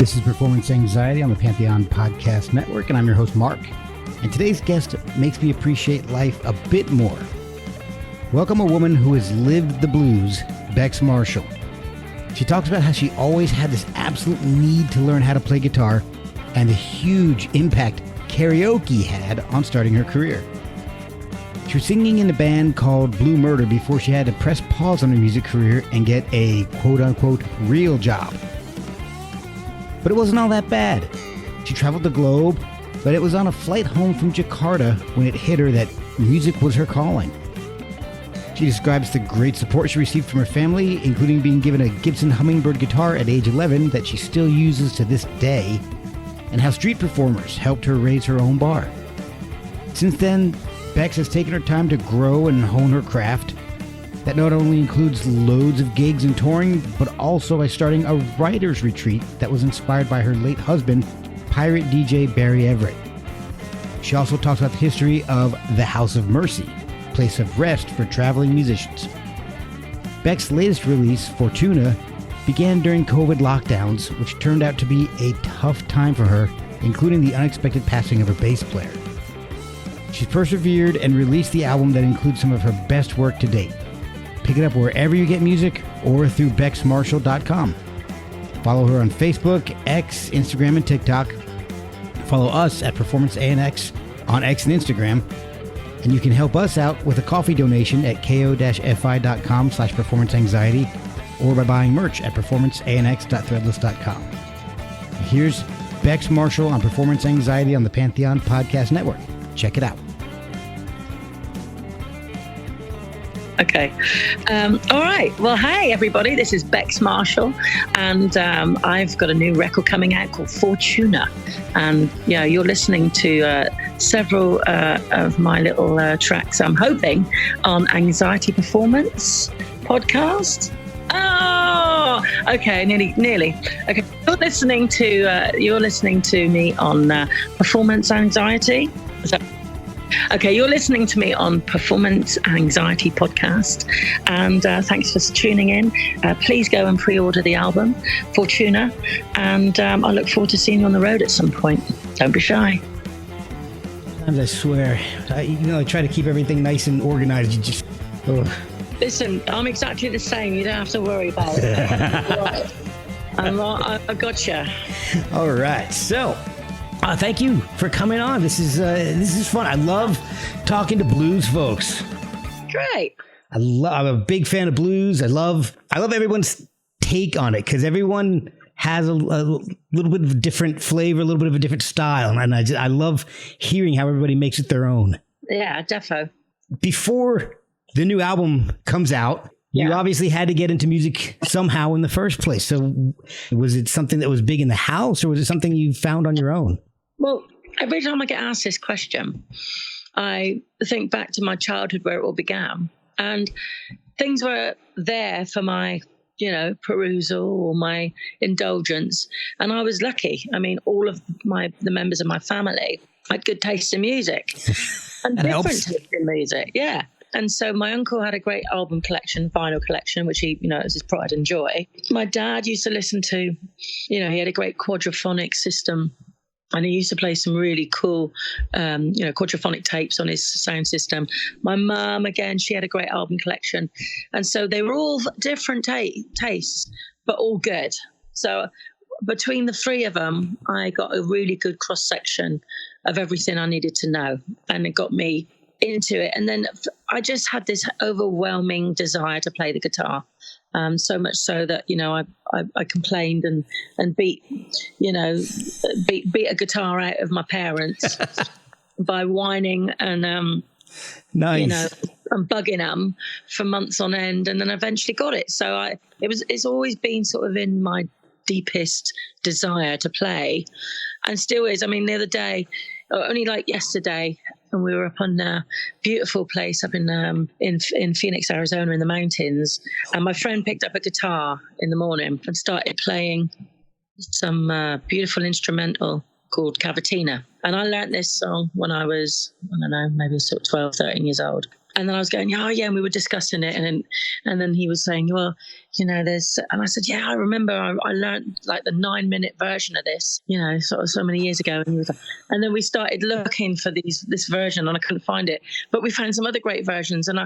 This is Performance Anxiety on the Pantheon Podcast Network, and I'm your host, Mark. And today's guest makes me appreciate life a bit more. Welcome a woman who has lived the blues, Bex Marshall. She talks about how she always had this absolute need to learn how to play guitar and the huge impact karaoke had on starting her career. She was singing in a band called Blue Murder before she had to press pause on her music career and get a quote-unquote real job. But it wasn't all that bad. She traveled the globe, but it was on a flight home from Jakarta when it hit her that music was her calling. She describes the great support she received from her family, including being given a Gibson Hummingbird guitar at age 11 that she still uses to this day, and how street performers helped her raise her own bar. Since then, Bex has taken her time to grow and hone her craft. That not only includes loads of gigs and touring, but also by starting a writer's retreat that was inspired by her late husband, pirate DJ Barry Everett. She also talks about the history of the House of Mercy, place of rest for traveling musicians. Bex's latest release, Fortuna, began during COVID lockdowns, which turned out to be a tough time for her, including the unexpected passing of her bass player. She's persevered and released the album that includes some of her best work to date. Pick it up wherever you get music or through bexmarshall.com. Follow her on Facebook, X, Instagram, and TikTok. Follow us at Performance ANX on X and Instagram. And you can help us out with a coffee donation at ko-fi.com/performanceanxiety or by buying merch at performanceanx.threadless.com. Here's Bex Marshall on Performance Anxiety on the Pantheon Podcast Network. Check it out. Okay. All right. Well, hey, everybody. This is Bex Marshall, and I've got a new record coming out called Fortuna. And, yeah, you're listening to several of my little tracks, I'm hoping, on Anxiety Performance podcast. Oh, okay. Nearly. Okay. You're listening to me on Performance Anxiety. Okay, you're listening to me on Performance Anxiety Podcast, and thanks for tuning in. Please go and pre-order the album, Fortuna, and I look forward to seeing you on the road at some point. Don't be shy. Sometimes I swear, I try to keep everything nice and organized. You just... Listen, I'm exactly the same. You don't have to worry about it. Right. I gotcha. All right, so... thank you for coming on. This is fun. I love talking to blues folks. Great. I'm a big fan of blues. I love everyone's take on it because everyone has a little bit of a different flavor, a little bit of a different style, and I love hearing how everybody makes it their own. Yeah, defo. Before the new album comes out, you obviously had to get into music somehow in the first place. So was it something that was big in the house, or was it something you found on your own? Well, every time I get asked this question, I think back to my childhood where it all began. And things were there for my, perusal or my indulgence. And I was lucky. I mean, all of the members of my family had good taste in music. And different taste in music, yeah. And so my uncle had a great album collection, vinyl collection, which he, was his pride and joy. My dad used to listen to, he had a great quadraphonic system. And he used to play some really cool, quadraphonic tapes on his sound system. My mum, again, she had a great album collection. And so they were all different tastes, but all good. So between the three of them, I got a really good cross-section of everything I needed to know. And it got me into it. And then I just had this overwhelming desire to play the guitar. So much so that, I complained and beat a guitar out of my parents by whining and, nice. And bugging them for months on end. And then I eventually got it. So it's always been sort of in my deepest desire to play, and still is. I mean, the other day, only like yesterday, and we were up on a beautiful place up in Phoenix, Arizona, in the mountains. And my friend picked up a guitar in the morning and started playing some beautiful instrumental called Cavatina. And I learnt this song when I was, maybe sort of 12, 13 years old. And then I was going, oh yeah, and we were discussing it, and then he was saying, well, there's, and I said, yeah, I remember I learned like the 9-minute version of this, sort of so many years ago, and he was like, and then we started looking for this version, and I couldn't find it, but we found some other great versions, and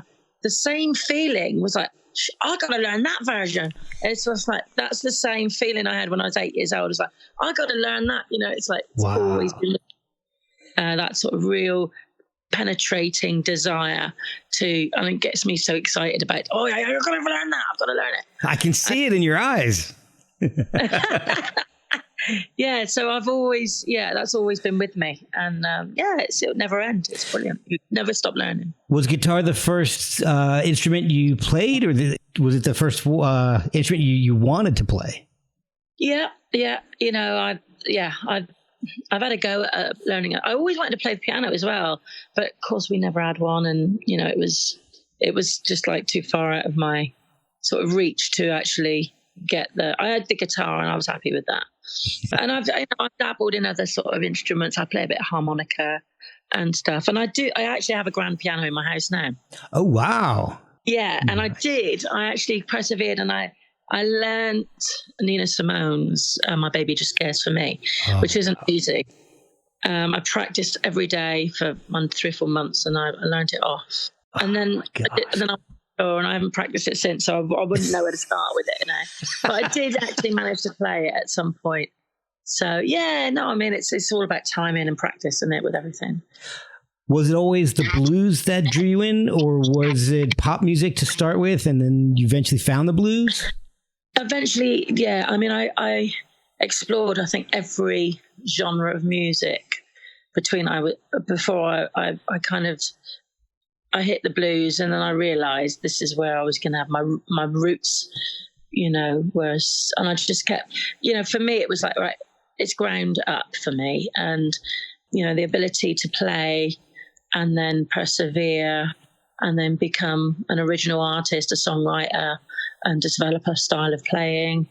the same feeling was like, I got to learn that version. It's just like, that's the same feeling I had when I was 8 years old. It's like, I got to learn that. It's like, it's always been that sort of real penetrating desire to, and it gets me so excited about, oh yeah, I've got to learn that. I've got to learn it. I can see it in your eyes. Yeah, so I've always, that's always been with me, and it'll never end. It's brilliant. You never stop learning. Was guitar the first instrument you played, or was it the first instrument you wanted to play? Yeah. I've had a go at learning it. I always wanted to play the piano as well, but of course we never had one, and it was just like too far out of my sort of reach to actually get I had the guitar, and I was happy with that. And I've dabbled in other sort of instruments. I play a bit of harmonica and stuff, and I actually have a grand piano in my house now. Oh wow! Yeah, and I actually persevered, and I learned Nina Simone's "My Baby Just Cares for Me," which isn't easy. I practiced every day for 3 or 4 months, and I learned it off. And then I haven't practiced it since, so I wouldn't know where to start with it now. But I did actually manage to play it at some point. So it's all about timing and practice, and it with everything. Was it always the blues that drew you in, or was it pop music to start with, and then you eventually found the blues? Eventually, yeah. I mean, I explored, I think, every genre of music before I hit the blues, and then I realized this is where I was going to have my roots, and I just kept, for me, it was like, right, it's ground up for me. And, the ability to play and then persevere and then become an original artist, a songwriter, and develop a style of playing,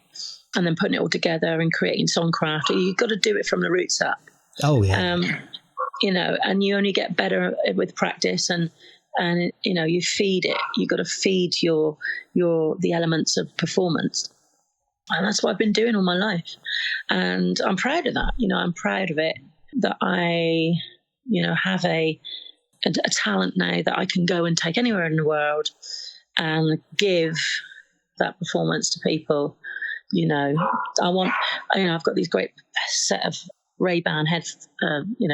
and then putting it all together and creating songcraft. You've got to do it from the roots up. Oh, yeah. And you only get better with practice, and you feed it. You've got to feed the elements of performance, and that's what I've been doing all my life. And I'm proud of that. I'm proud of it, that I have a talent now that I can go and take anywhere in the world and give that performance to people. I've got these great set of Ray-Ban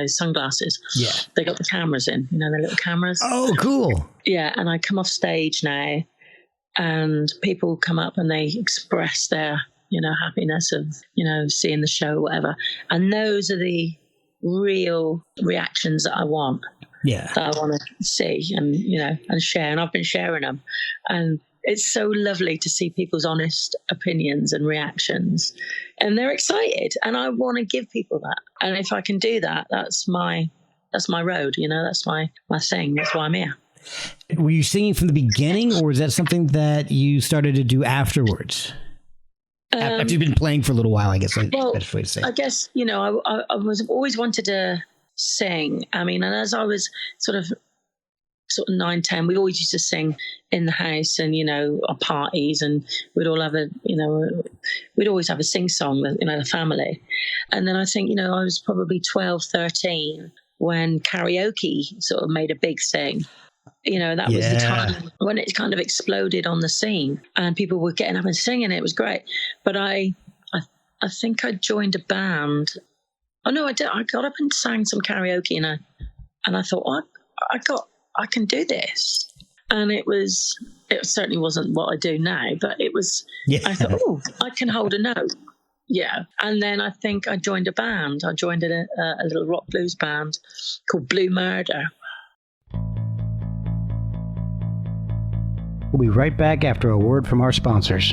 sunglasses. Yeah. They got the cameras in, the little cameras. Oh, cool. Yeah. And I come off stage now, and people come up and they express their, happiness of, seeing the show, or whatever. And those are the real reactions that I want. Yeah. That I want to see and, and share. And I've been sharing them. And it's so lovely to see people's honest opinions and reactions, and they're excited, and I want to give people that. And if I can do that, that's my road, that's my thing. That's why I'm here. Were you singing from the beginning, or is that something that you started to do afterwards? After you've been playing for a little while, I guess. Best way to say. I guess, I was always wanted to sing. I mean, and as I was sort of 9, 10, we always used to sing in the house, and on parties, and we'd all have we'd always have a sing song, the family. And then I think I was probably 12, 13 when karaoke sort of made a big thing. That was the time when it kind of exploded on the scene, and people were getting up and singing. It was great. But I think I joined a band. Oh no, I did. I got up and sang some karaoke, and I thought, I can do this. And it certainly wasn't what I do now, but it was, I thought, I can hold a note. Yeah. And then I think I joined a band. I joined a little rock blues band called Blue Murder. We'll be right back after a word from our sponsors.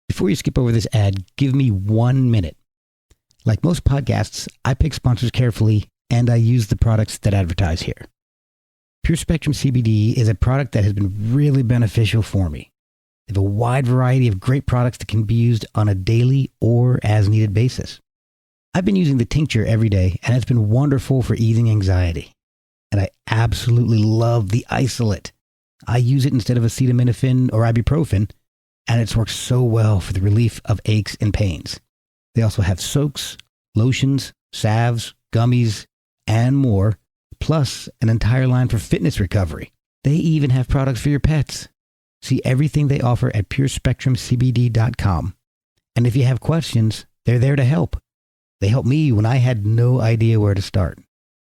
Before you skip over this ad, give me 1 minute. Like most podcasts, I pick sponsors carefully, and I use the products that advertise here. Pure Spectrum CBD is a product that has been really beneficial for me. They have a wide variety of great products that can be used on a daily or as needed basis. I've been using the tincture every day, and it's been wonderful for easing anxiety. and I absolutely love the isolate. I use it instead of acetaminophen or ibuprofen, and it's worked so well for the relief of aches and pains. They also have soaks, lotions, salves, gummies, and more, plus an entire line for fitness recovery. They even have products for your pets. See everything they offer at purespectrumcbd.com. And if you have questions, they're there to help. They helped me when I had no idea where to start.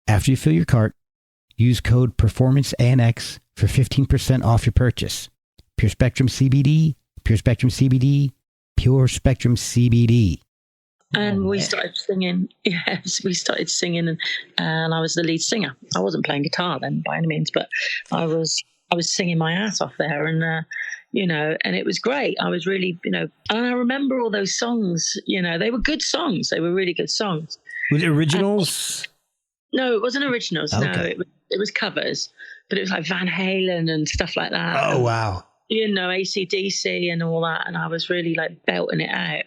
After you fill your cart, use code PerformanceANX for 15% off your purchase. Pure Spectrum CBD, Pure Spectrum CBD, Pure Spectrum CBD. And we started singing. Yes, we started singing, and I was the lead singer. I wasn't playing guitar then by any means, but I was singing my ass off there, and and it was great. I was really, and I remember all those songs. They were good songs. They were really good songs. Was it originals? No, it wasn't originals. Okay. No, it was covers, but it was like Van Halen and stuff like that. Oh, wow. AC/DC and all that, and I was really like belting it out.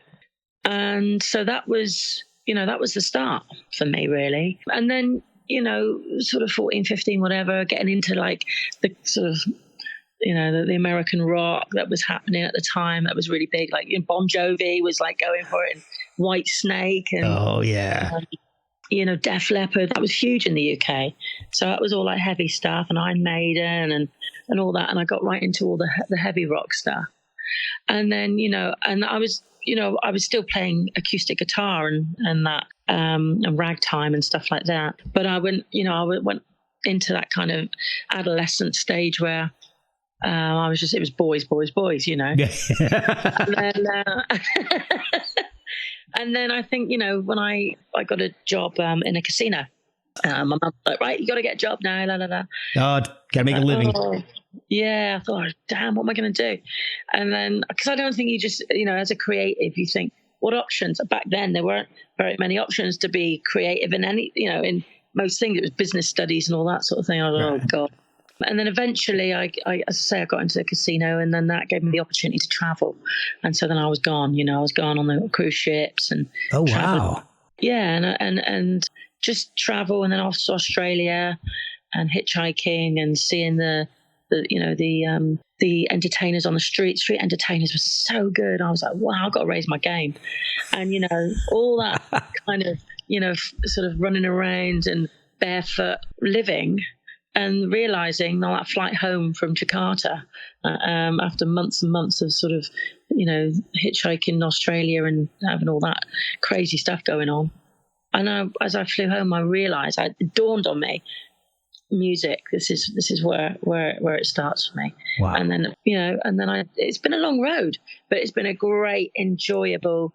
And so that was the start for me, really. And then, sort of 14, 15, whatever, getting into like the sort of, the American rock that was happening at the time. That was really big. Like Bon Jovi was like going for it, and White Snake. And, oh, yeah. Def Leppard. That was huge in the UK. So that was all like heavy stuff, and Iron Maiden and all that. And I got right into all the heavy rock stuff. And then, and I was still playing acoustic guitar and that, and ragtime and stuff like that. But I went into that kind of adolescent stage where it was boys, and then, and then I think, when I got a job in a casino, my mum was like, right, you got to get a job now, la, la, la. Oh, got to make a living. Oh, yeah, I thought, damn, what am I going to do? And then, because I don't think you just, as a creative, you think, what options? Back then, there weren't very many options to be creative in any, in most things. It was business studies and all that sort of thing. I was like, oh, God. And then eventually, I got into the casino, and then that gave me the opportunity to travel. And so then I was gone, I was gone on the cruise ships and oh, traveled. Wow. Yeah, and just travel, and then off to Australia and hitchhiking and seeing the entertainers on the street. Street entertainers were so good. I was like, wow, I've got to raise my game. And, all that kind of, sort of running around and barefoot living, and realizing that flight home from Jakarta after months and months of sort of, hitchhiking in Australia and having all that crazy stuff going on. And as I flew home, I realized, it dawned on me, music, this is where it starts for me. Wow. And then it's been a long road, but it's been a great, enjoyable.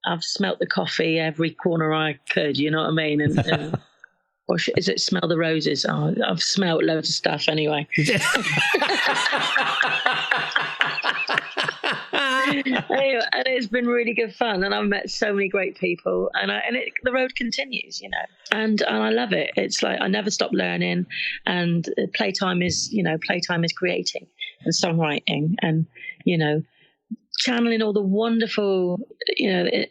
I've smelt the coffee every corner I could, you know what I mean? And or is it smell the roses? Oh, I've smelled loads of stuff anyway. Anyway, and it's been really good fun, and I've met so many great people, and the road continues, and I love it. It's like I never stop learning, and playtime is creating and songwriting, and channeling all the wonderful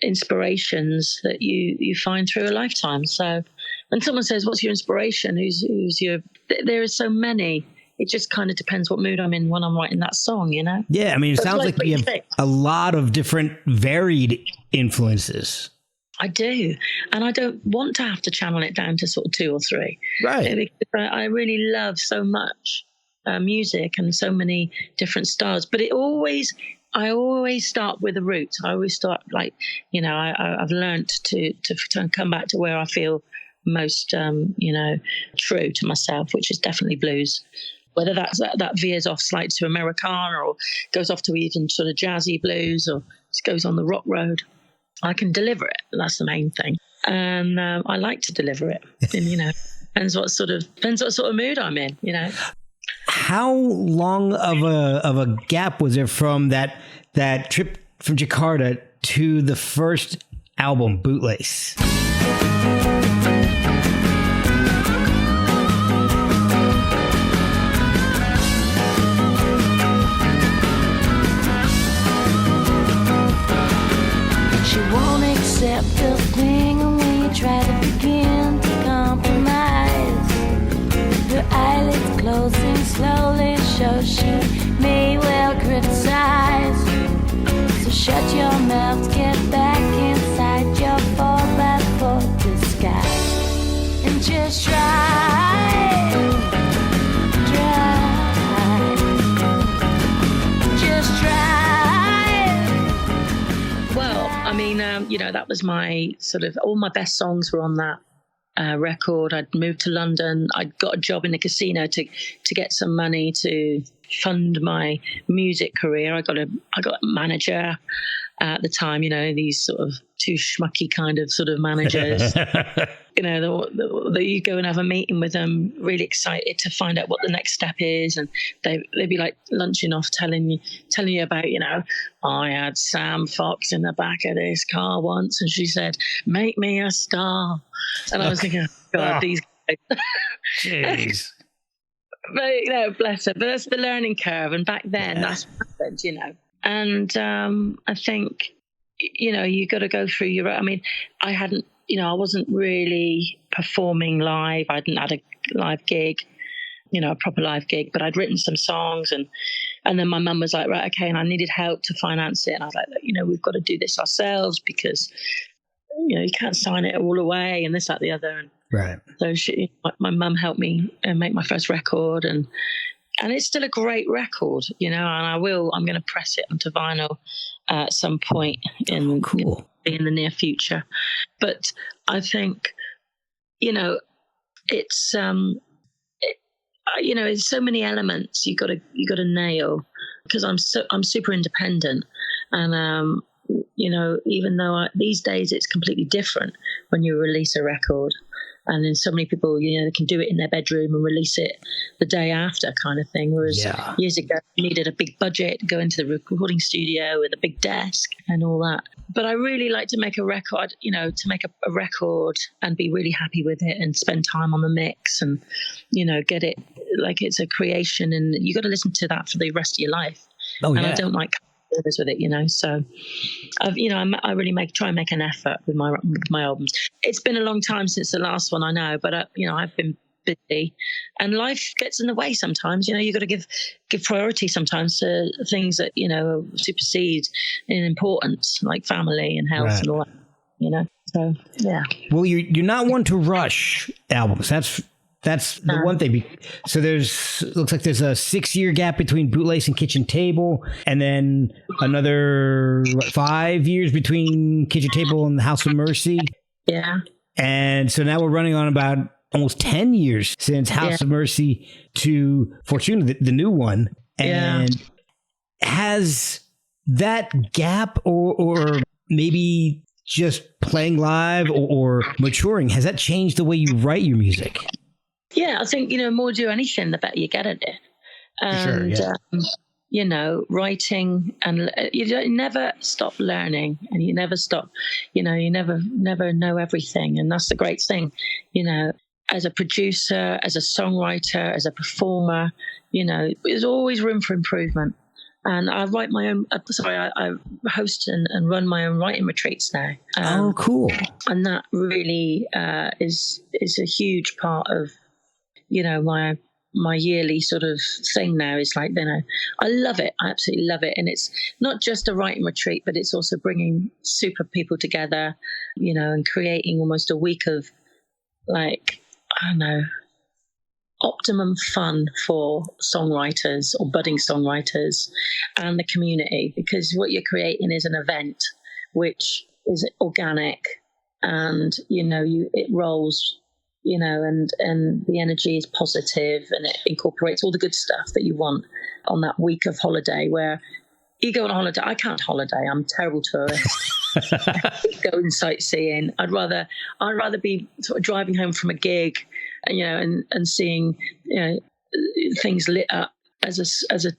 inspirations that you find through a lifetime. So when someone says, what's your inspiration, there are so many. It just kind of depends what mood I'm in when I'm writing that song, Yeah, I mean, it sounds like you have a lot of different varied influences. I do. And I don't want to have to channel it down to sort of 2 or 3. Right. Because I really love so much music and so many different styles. But I always start with the roots. I always start like, I've learned to come back to where I feel most, true to myself, which is definitely blues. Whether that veers off slightly to Americana or goes off to even sort of jazzy blues or just goes on the rock road, I can deliver it. That's the main thing. And I like to deliver it. And, depends what sort of mood I'm in, How long of a gap was there from that trip from Jakarta to the first album, Bootlace? She won't accept a thing when you try to begin to compromise. slowly shows she may well criticize. So shut your mouth, get back inside your 4x4 disguise, and just try. That was my sort of, all my best songs were on that record. I'd moved to London. I'd got a job in the casino to get some money to fund my music career. I got a manager at the time, these sort of too schmucky kind of sort of managers. You go and have a meeting with them, really excited to find out what the next step is, and they'd be like lunching off, telling you about, I had Sam Fox in the back of this car once, and she said, "Make me a star," and I was thinking, oh, God, these guys. Jeez. But bless her. But that's the learning curve, and back then that's what happened, And I think, you got to go through your. I hadn't. I wasn't really performing live. I hadn't had a live gig, a proper live gig, but I'd written some songs, and then my mum was like, right, okay, and I needed help to finance it. And I was like, we've got to do this ourselves because, you can't sign it all away and this, that, the other. And right. So my mum helped me make my first record, and it's still a great record, and I'm going to press it onto vinyl at some point in the near future. But I think, it's it's so many elements you got to nail, because I'm super independent, and even though these days it's completely different when you release a record. And then so many people, they can do it in their bedroom and release it the day after kind of thing. Whereas years ago, you needed a big budget to go into the recording studio with a big desk and all that. But I really like to make a record, to make a record and be really happy with it and spend time on the mix and, get it like it's a creation. And you got to listen to that for the rest of your life. Oh, yeah. And I don't like with it, so I really try and make an effort with my albums. It's been a long time since the last one, I know, but I've been busy, and life gets in the way sometimes. You got to give priority sometimes to things that supersede in importance, like family and health and all that. So yeah. Well, you're not one to rush albums. That's the one thing. So looks like there's a 6-year gap between Bootlace and Kitchen Table, and then another 5 years between Kitchen Table and the House of Mercy. Yeah. And so now we're running on about almost 10 years since House of Mercy to Fortuna, the new one. And has that gap or maybe just playing live or maturing, has that changed the way you write your music? Yeah, I think, more do anything, the better you get at it. And, writing, and you never stop learning, and you never stop, you never know everything. And that's the great thing, as a producer, as a songwriter, as a performer, there's always room for improvement. And I write my own, I host and run my own writing retreats now. Oh, cool. And that really is a huge part of, my yearly sort of thing now. Is like, I love it. I absolutely love it. And it's not just a writing retreat, but it's also bringing super people together, and creating almost a week of optimum fun for songwriters or budding songwriters and the community, because what you're creating is an event which is organic, and, it rolls, and the energy is positive, and it incorporates all the good stuff that you want on that week of holiday where you go on holiday. I can't holiday. I'm a terrible tourist. Going sightseeing. I'd rather be sort of driving home from a gig, and seeing, things lit up as a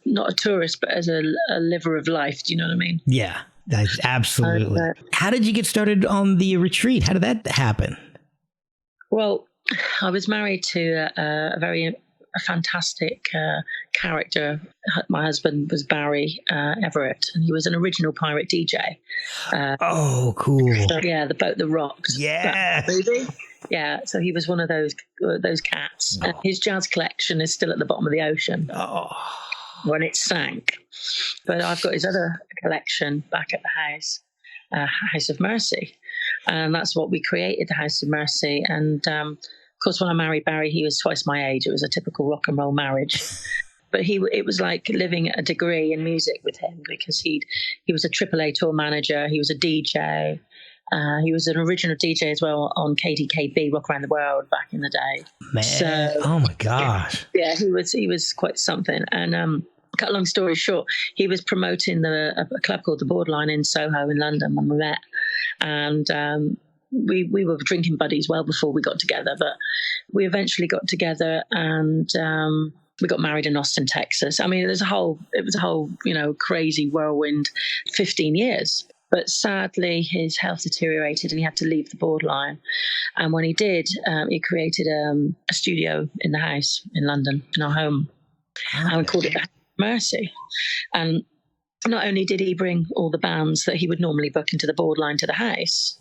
not a tourist, but as a liver of life. Do you know what I mean? Yeah, that's absolutely. How did you get started on the retreat? How did that happen? Well, I was married to a very a fantastic character. My husband was Barry Everett, and he was an original pirate DJ. Oh, cool. So, yeah, the boat that rocks. Yeah. Movie. Yeah, so he was one of those cats. Oh. His jazz collection is still at the bottom of the ocean when it sank. But I've got his other collection back at the house, House of Mercy. And that's what we created, the House of Mercy. And of course, when I married Barry, he was twice my age. It was a typical rock and roll marriage. But it was like living a degree in music with him, because he was a AAA tour manager. He was a DJ. He was an original DJ as well on KDKB, Rock Around the World, back in the day. Man, so, oh my gosh. Yeah, he was quite something. And cut a long story short, he was promoting a club called the Borderline in Soho in London when we met. And we were drinking buddies well before we got together, but we eventually got together and we got married in Austin, Texas. I mean, it was a whole, crazy whirlwind 15 years. But sadly, his health deteriorated and he had to leave the Borderline. And when he did, he created a studio in the house in London, in our home. Okay. And we called it the Mercy. And not only did he bring all the bands that he would normally book into the Borderline to the house,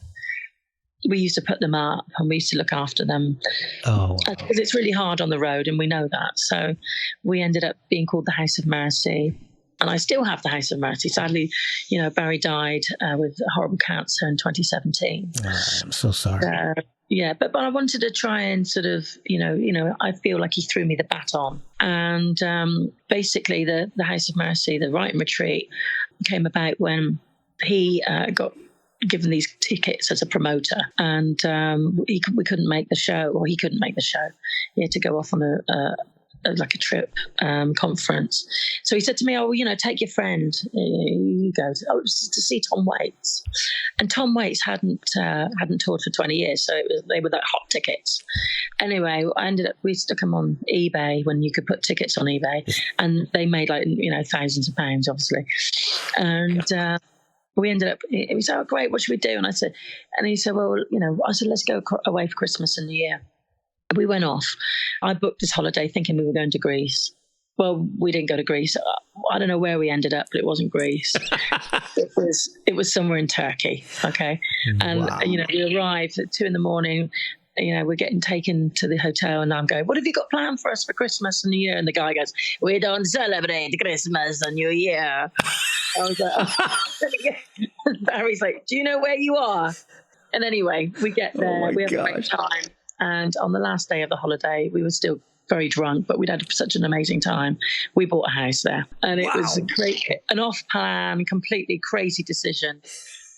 we used to put them up and we used to look after them. Oh, wow. Because it's really hard on the road and we know that. So we ended up being called the House of Mercy. And I still have the House of Mercy. Sadly, Barry died with horrible cancer in 2017. Oh, I'm so sorry. Yeah, but I wanted to try and sort of, I feel like he threw me the baton. And basically the House of Mercy, the Writing Retreat, came about when he got given these tickets as a promoter, and we couldn't make the show, or he couldn't make the show. He had to go off on a trip conference. So he said to me, take your friend. You go. It was to see Tom Waits. And Tom Waits hadn't toured for 20 years, so they were that hot tickets. Anyway, we stuck them on eBay when you could put tickets on eBay, and they made thousands of pounds, obviously. And we ended up, he said, oh, great, what should we do? And he said, well, let's go away for Christmas and New Year. We went off. I booked this holiday thinking we were going to Greece. Well, we didn't go to Greece. I don't know where we ended up, but it wasn't Greece. It was somewhere in Turkey. Okay. And, wow. We arrived at 2 a.m. We're getting taken to the hotel and I'm going, what have you got planned for us for Christmas and New Year? And the guy goes, we don't celebrate Christmas and New Year. I was like, oh. Barry's like, do you know where you are? And anyway, we get there. We have a great time. And on the last day of the holiday, we were still very drunk, but we'd had such an amazing time. We bought a house there. And it was an off-plan, completely crazy decision.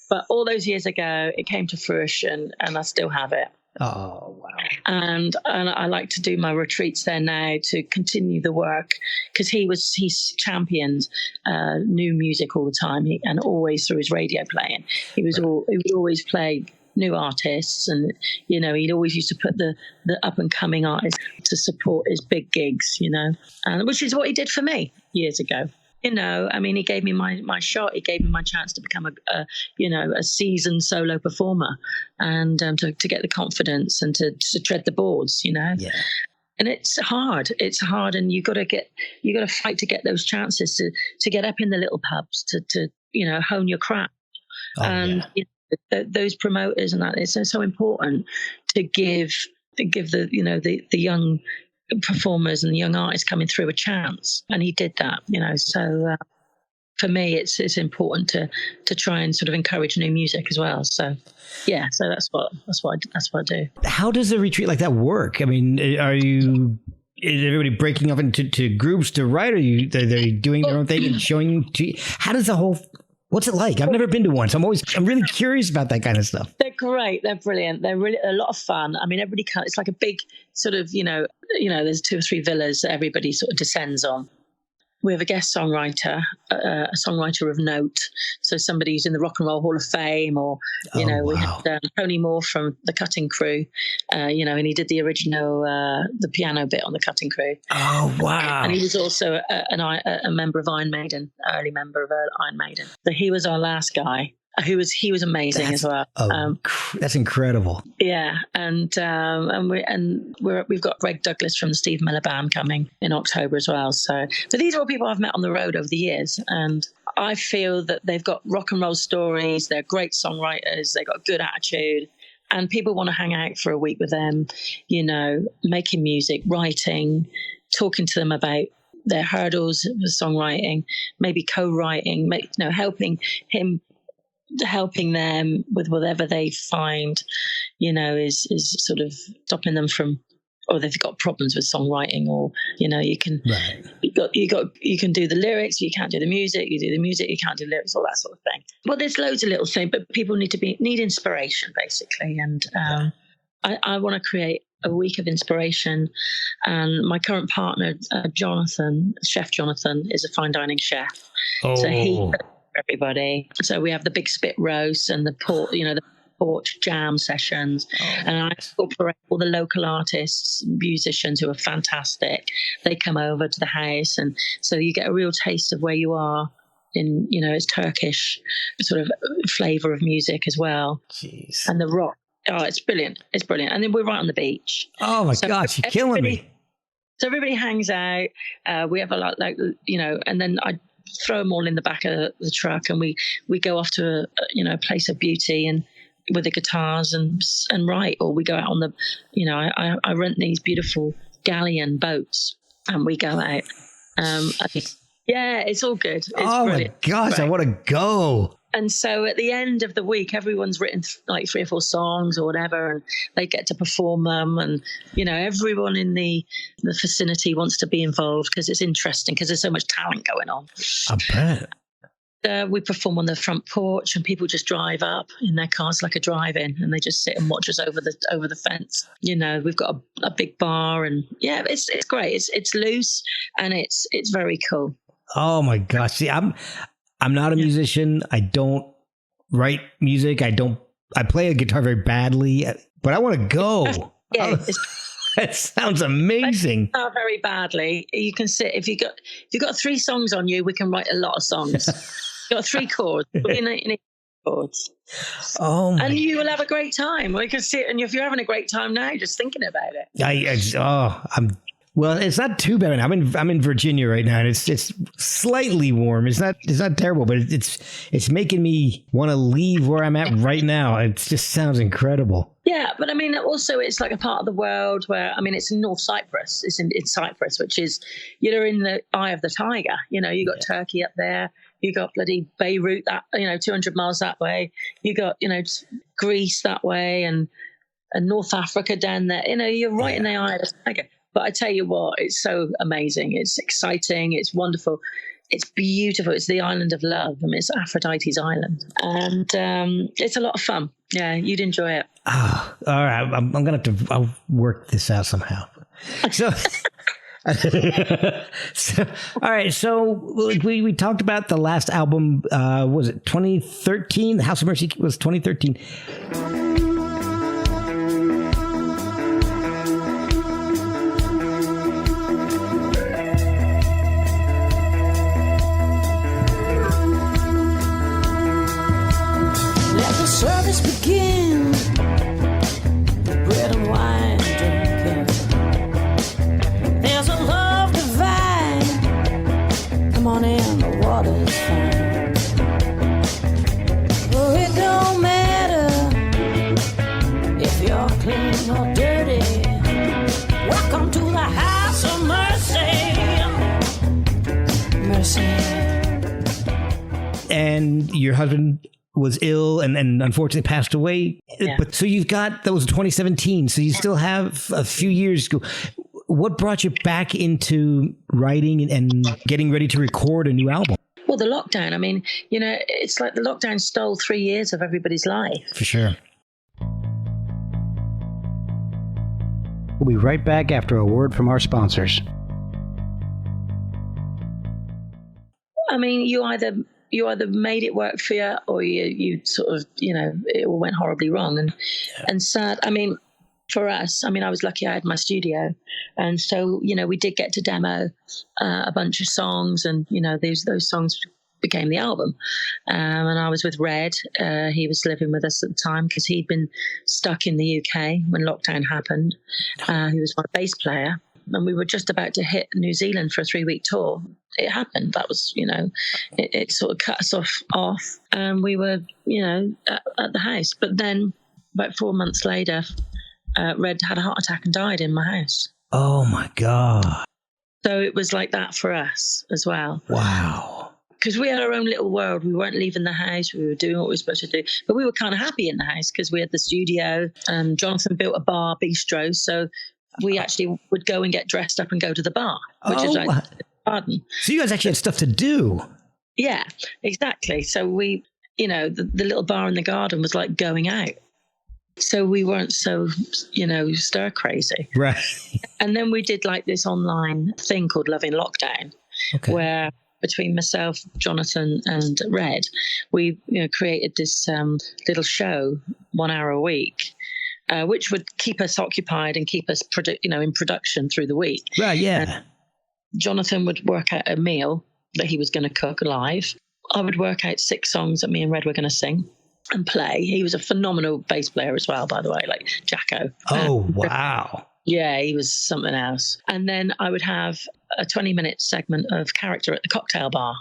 But all those years ago, it came to fruition, and I still have it. Oh, wow. And I like to do my retreats there now to continue the work, because he's championed new music all the time, and always through his radio playing. He would always play new artists, and he'd always used to put the up and coming artists to support his big gigs, and which is what he did for me years ago. He gave me my shot. He gave me my chance to become a seasoned solo performer, and to get the confidence and to tread the boards, Yeah. And it's hard, and you got to fight to get those chances to get up in the little pubs, to hone your craft. Oh, and yeah. Those promoters and that, it's so important to give the young performers and the young artists coming through a chance, and he did that. So for me, it's important to try and sort of encourage new music as well. So yeah, so that's what I do. How does a retreat like that work? I mean, is everybody breaking up into groups to write? Are they doing their own thing and showing to you? How does what's it like? I've never been to one, so I'm really curious about that kind of stuff. They're great. They're brilliant. They're really a lot of fun. I mean, everybody it's like a big sort of, there's 2 or 3 villas that everybody sort of descends on. We have a guest songwriter, a songwriter of note. So somebody who's in the Rock and Roll Hall of Fame, or, we had Tony Moore from the Cutting Crew, and he did the original, the piano bit on the Cutting Crew. Oh, wow. And he was also a member of Iron Maiden, early member of Iron Maiden. So he was our last guy. he was amazing as well. That's incredible. Yeah, and we've got Greg Douglas from the Steve Miller Band coming in October as well. So these are all people I've met on the road over the years, and I feel that they've got rock and roll stories. They're great songwriters. They've got a good attitude, and people want to hang out for a week with them. You know, making music, writing, talking to them about their hurdles with songwriting, maybe co-writing, helping them with whatever they find, you know, is sort of stopping them from, or they've got problems with songwriting, or, you know, you can you can do the lyrics, you can't do the music, you do the music, you can't do lyrics, all that sort of thing. Well, there's loads of little things, but people need inspiration basically, and I want to create a week of inspiration. And my current partner, Chef Jonathan, is a fine dining chef. So he everybody. So we have the big spit roast and the porch jam sessions, and I incorporate all the local artists, musicians who are fantastic. They come over to the house, and so you get a real taste of where you are in, you know, it's Turkish sort of flavour of music as well. Jeez. And the rock. Oh, it's brilliant. It's brilliant. And then we're right on the beach. Oh my gosh, you're killing me. So everybody hangs out. We have a lot, like, you know, and then I throw them all in the back of the truck, and we go off to a place of beauty, and with the guitars and write, or we go out on the, you know, I rent these beautiful galleon boats, and we go out. Yeah, it's all good. It's brilliant. My gosh, I want to go. And so at the end of the week, everyone's written like 3 or 4 songs or whatever, and they get to perform them. And, you know, everyone in the vicinity wants to be involved because it's interesting, because there's so much talent going on. I bet. We perform on the front porch, and people just drive up in their cars like a drive-in, and they just sit and watch us over the fence. You know, we've got a big bar, and yeah, it's great. It's loose, and it's very cool. Oh my gosh! See, I'm not a musician. I don't write music. I play a guitar very badly, but I want to go. Yeah, that sounds amazing. Not very badly. You can sit if you got 3 songs on you. We can write a lot of songs. You got 3 chords. You need chords. And you will have a great time. We can sit, and if you're having a great time now, just thinking about it. Well, it's not too bad. I'm in Virginia right now, and it's slightly warm. It's not terrible, but it's making me want to leave where I'm at right now. It just sounds incredible. Yeah, but I mean, also it's like a part of the world where, I mean, it's in North Cyprus. It's in Cyprus, which is, you're in the eye of the tiger. You know, you got Turkey up there. You got bloody Beirut, 200 miles that way. You got, Greece that way, and North Africa down there. You know, you're right in the eye of the tiger. But I tell you what, it's so amazing. It's exciting. It's wonderful. It's beautiful. It's the island of love. I mean, it's Aphrodite's island. And it's a lot of fun. Yeah, you'd enjoy it. Oh, all right. I'm going to have to work this out somehow. So, all right. So we talked about the last album. Was it 2013? The House of Mercy was 2013. Service begin, bread and wine drinking. There's a love divine. Come on in, the water's fine. Oh, it don't matter if you're clean or dirty. Welcome to the House of Mercy. Mercy. And your husband was ill and unfortunately passed away. Yeah. But so you've got, that was 2017. So you still have a few years to go. What brought you back into writing and getting ready to record a new album? Well, the lockdown. I mean, it's like the lockdown stole 3 years of everybody's life. For sure. We'll be right back after a word from our sponsors. I mean, you either made it work for you, or you sort of, it all went horribly wrong. And sad. I mean, for us, I mean, I was lucky I had my studio. And so, we did get to demo a bunch of songs, and, those songs became the album. And I was with Red. He was living with us at the time because he'd been stuck in the UK when lockdown happened. He was my bass player. And we were just about to hit New Zealand for a 3-week tour. It happened. That was, it sort of cut us off. And we were, at the house. But then about 4 months later, Red had a heart attack and died in my house. Oh, my God. So it was like that for us as well. Wow. Because we had our own little world. We weren't leaving the house. We were doing what we were supposed to do. But we were kind of happy in the house because we had the studio. And Jonathan built a bar, bistro. So we actually would go and get dressed up and go to the bar, which is like the garden. So you guys actually had stuff to do. Yeah, exactly. So we, the little bar in the garden was like going out. So we weren't so, stir crazy. Right. And then we did like this online thing called Love in Lockdown, where between myself, Jonathan, and Red, we created this little show 1 hour a week, which would keep us occupied and keep us in production through the week. Right, yeah. And Jonathan would work out a meal that he was going to cook live. I would work out 6 songs that me and Red were going to sing and play. He was a phenomenal bass player as well, by the way, like Jagger. Oh, wow. Yeah, he was something else. And then I would have a 20-minute segment of character at the cocktail bar,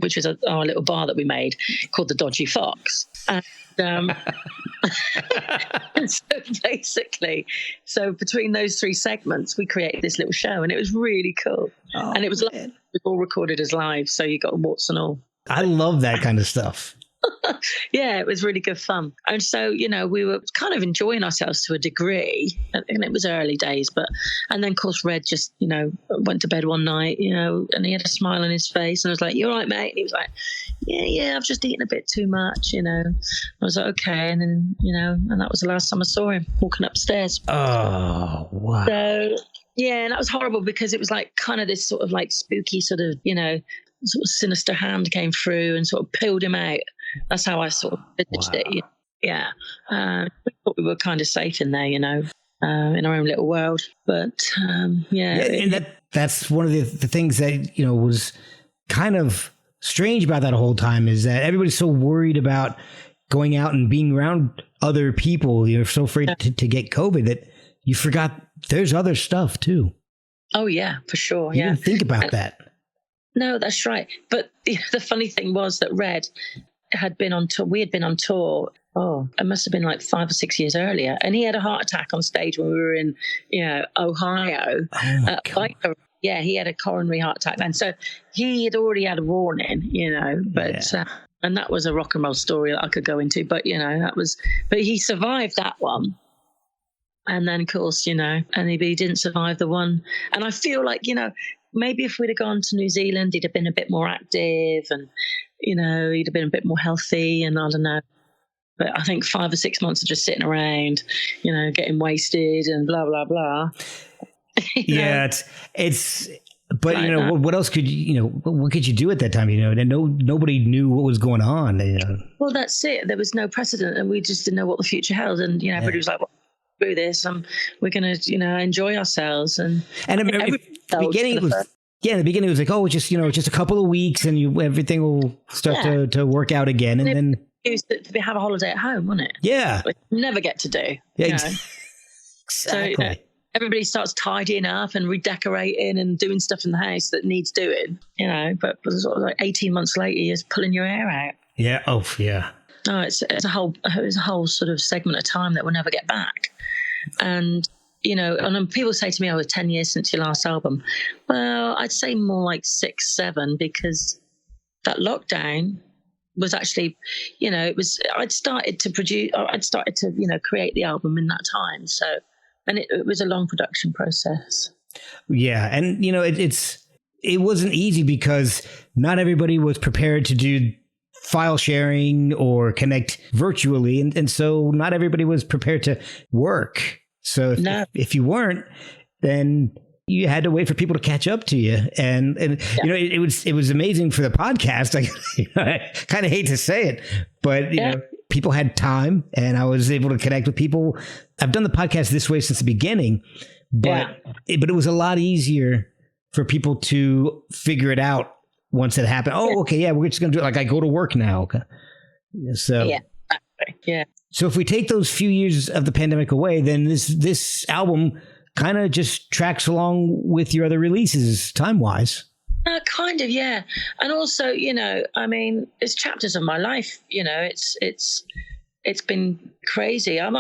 which is our little bar that we made called the Dodgy Fox. And so basically, between those 3 segments, we created this little show, and it was really cool. Oh, and it was it was all recorded as live, so you got warts and all. I love that kind of stuff. Yeah, it was really good fun. And so, we were kind of enjoying ourselves to a degree, and it was early days, and then of course Red just, went to bed one night, and he had a smile on his face, and I was like, "You all right, mate?" And he was like, yeah, I've just eaten a bit too much, I was like, okay. And then, and that was the last time I saw him walking upstairs. Oh, wow. So, yeah, and that was horrible because it was like kind of this sort of like spooky sort of, sort of sinister hand came through and sort of peeled him out. That's how I sort of envisaged it. Yeah. We thought we were kind of safe in there, in our own little world. But, and that's one of the things that, was kind of strange about that whole time is that everybody's so worried about going out and being around other people. You're so afraid to get COVID that you forgot there's other stuff too. Oh, yeah, for sure. You didn't think about that. No, that's right. But the funny thing was that Red had been on tour. We had been on tour. Oh, it must have been like 5 or 6 years earlier. And he had a heart attack on stage when we were in, Ohio. Oh my God. Yeah, he had a coronary heart attack then. So he had already had a warning, but, and that was a rock and roll story that I could go into, but, but he survived that one. And then, of course, and he didn't survive the one. And I feel like, maybe if we'd have gone to New Zealand, he'd have been a bit more active and, he'd have been a bit more healthy, and I don't know. But I think 5 or 6 months of just sitting around, getting wasted and blah, blah, blah. Yeah, it's but like what else could what could you do at that time? And nobody knew what was going on. Well, that's it. There was no precedent, and we just didn't know what the future held. And everybody was like, "Well, do this, and we're gonna enjoy ourselves." And I remember in the beginning it was like, oh, it's just a couple of weeks, and everything will start to work out again, and then used to have a holiday at home, wasn't it? Yeah, which you never get to do. Yeah, exactly. So, everybody starts tidying up and redecorating and doing stuff in the house that needs doing, but sort of like 18 months later, you're just pulling your hair out. Yeah. Oh, yeah. No, it's a whole sort of segment of time that we'll never get back. And, and people say to me, oh, 10 years since your last album. Well, I'd say more like 6, 7, because that lockdown was actually, I'd started to create the album in that time. So, and it was a long production process. Yeah. And, it wasn't easy because not everybody was prepared to do file sharing or connect virtually. And so not everybody was prepared to work. So if you weren't, then you had to wait for people to catch up to you. And it was amazing for the podcast. I kind of hate to say it, but people had time and I was able to connect with people. I've done the podcast this way since the beginning, but it was a lot easier for people to figure it out once it happened. Oh, okay, yeah, we're just going to do it. Like I go to work now. Okay. So yeah, exactly. Yeah. So if we take those few years of the pandemic away, then this album kind of just tracks along with your other releases time-wise. Kind of, yeah. And also, I mean, it's chapters of my life. It's been crazy. I'm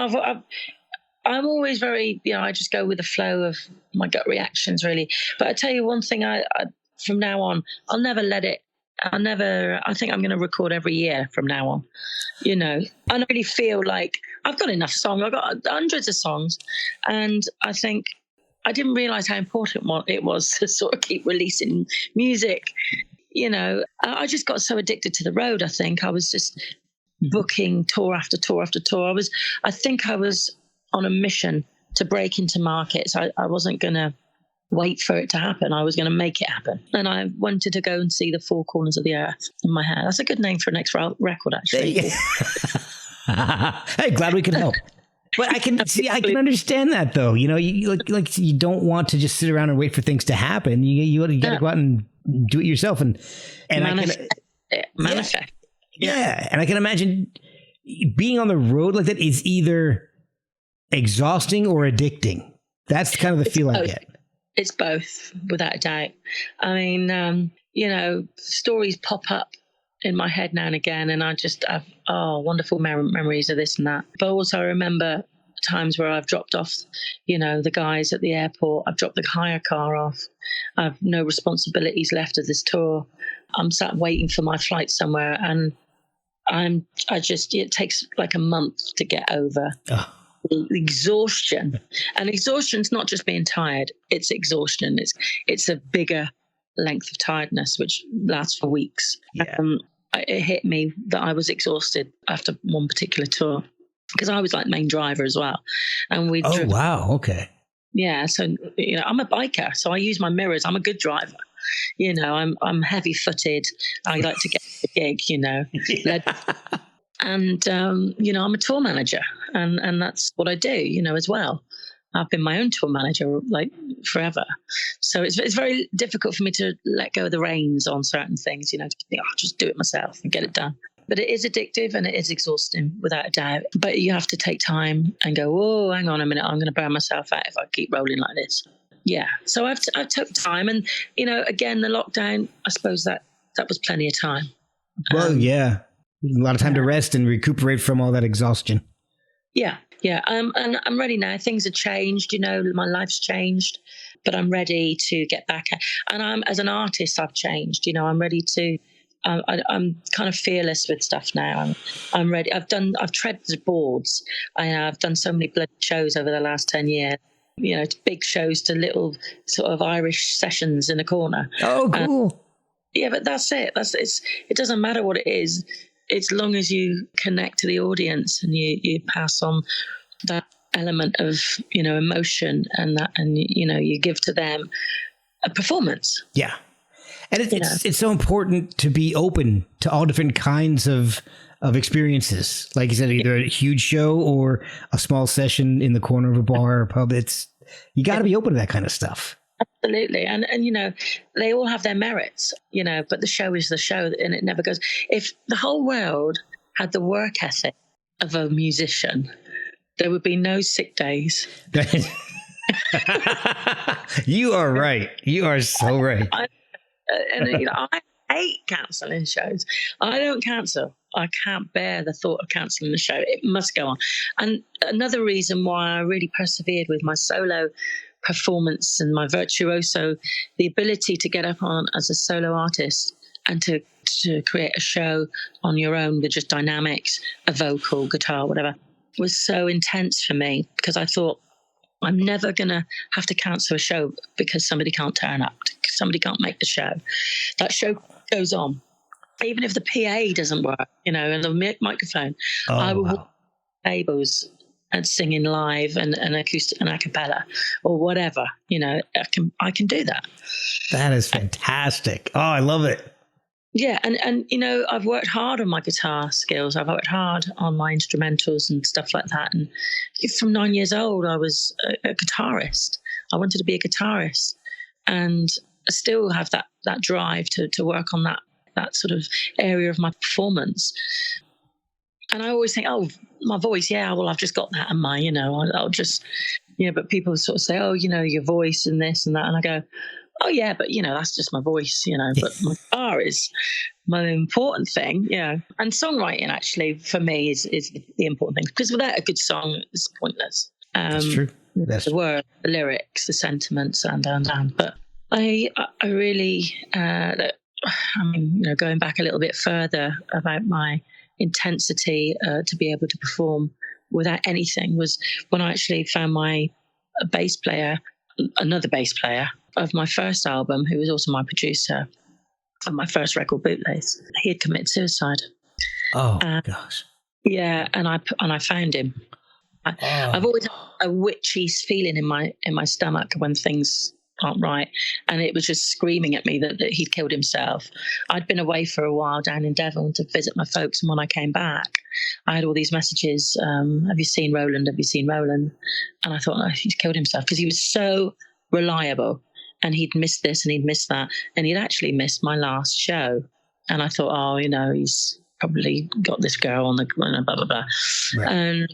always very, I just go with the flow of my gut reactions, really. But I tell you one thing, I from now on, I'll never let it. I think I'm going to record every year from now on. I really feel like I've got enough songs. I've got hundreds of songs. And I think I didn't realize how important it was to sort of keep releasing music. I just got so addicted to the road. I think I was just booking tour after tour after tour. I think I was on a mission to break into markets. I wasn't going to wait for it to happen. I was going to make it happen. And I wanted to go and see the four corners of the earth in my head. That's a good name for an next record, actually. Hey, glad we could help. But I can understand that though. You you don't want to just sit around and wait for things to happen. You got to go out and do it yourself and manifest. Yeah. And I can imagine being on the road like that is either exhausting or addicting. That's kind of the feel I get. It's both, without a doubt. I mean, stories pop up in my head now and again, and I just have wonderful memories of this and that. But also I remember times where I've dropped off, the guys at the airport. I've dropped the hire car off. I've no responsibilities left of this tour. I'm sat waiting for my flight somewhere, and it takes like a month to get over. Oh. Exhaustion. And exhaustion's not just being tired, it's exhaustion. It's a bigger length of tiredness which lasts for weeks. Yeah. It hit me that I was exhausted after one particular tour because I was like main driver as well, and we wow, okay. Yeah, so I'm a biker, so I use my mirrors. I'm a good driver. I'm heavy footed. I like to get the gig, And, I'm a tour manager and that's what I do, as well. I've been my own tour manager like forever. So it's very difficult for me to let go of the reins on certain things, to think, I'll just do it myself and get it done. But it is addictive and it is exhausting without a doubt. But you have to take time and go, oh, hang on a minute, I'm going to burn myself out if I keep rolling like this. Yeah. So I took time and, again, the lockdown, I suppose that was plenty of time. Well, yeah. A lot of time to rest and recuperate from all that exhaustion. Yeah. And I'm ready now. Things have changed, my life's changed, but I'm ready to get back. And as an artist, I've changed, I'm ready to, I'm kind of fearless with stuff now. I'm ready. I've tread the boards. I've done so many bloody shows over the last 10 years, big shows to little sort of Irish sessions in a corner. Oh, cool. Yeah, but that's it. It doesn't matter what it is. As long as you connect to the audience and you pass on that element of, emotion and you give to them a performance. Yeah. And it's so important to be open to all different kinds of experiences. Like you said, either a huge show or a small session in the corner of a bar or pub. You got to be open to that kind of stuff. Absolutely. And they all have their merits, but the show is the show and it never goes. If the whole world had the work ethic of a musician, there would be no sick days. You are right. You are so right. I hate cancelling shows. I don't cancel. I can't bear the thought of cancelling the show. It must go on. And another reason why I really persevered with my solo performance and my virtuoso, the ability to get up on as a solo artist and to create a show on your own with just dynamics, a vocal, guitar, whatever, was so intense for me because I thought I'm never going to have to cancel a show because somebody can't turn up, somebody can't make the show. That show goes on. Even if the PA doesn't work, and the microphone, I will walk tables and singing live and acoustic and a cappella or whatever, I can do that. That is fantastic. Oh, I love it. Yeah. And I've worked hard on my guitar skills. I've worked hard on my instrumentals and stuff like that. And from 9 years old, I was a guitarist. I wanted to be a guitarist and I still have that that drive to work on that sort of area of my performance. And I always think, oh, my voice, yeah, well, I've just got that in my, I'll just, but people sort of say, oh, your voice and this and that. And I go, oh, yeah, but, that's just my voice, but my guitar is my important thing, And songwriting, actually, for me, is the important thing. Because without a good song, it's pointless. That's true. That's the words, the lyrics, the sentiments, and. But I really, going back a little bit further about my intensity to be able to perform without anything was when I actually found my another bass player of my first album, who was also my producer of my first record, Bootlace. He had committed suicide. Oh, gosh. Yeah, and I found him. I've always had a witchy feeling in my stomach when things aren't right, and it was just screaming at me that he'd killed himself. I'd been away for a while down in Devon to visit my folks, and when I came back, I had all these messages. Have you seen Roland? Have you seen Roland? And I thought, no, he's killed himself, because he was so reliable, and he'd missed this and he'd missed that, and he'd actually missed my last show. And I thought, oh, he's probably got this girl on the blah blah blah. Right.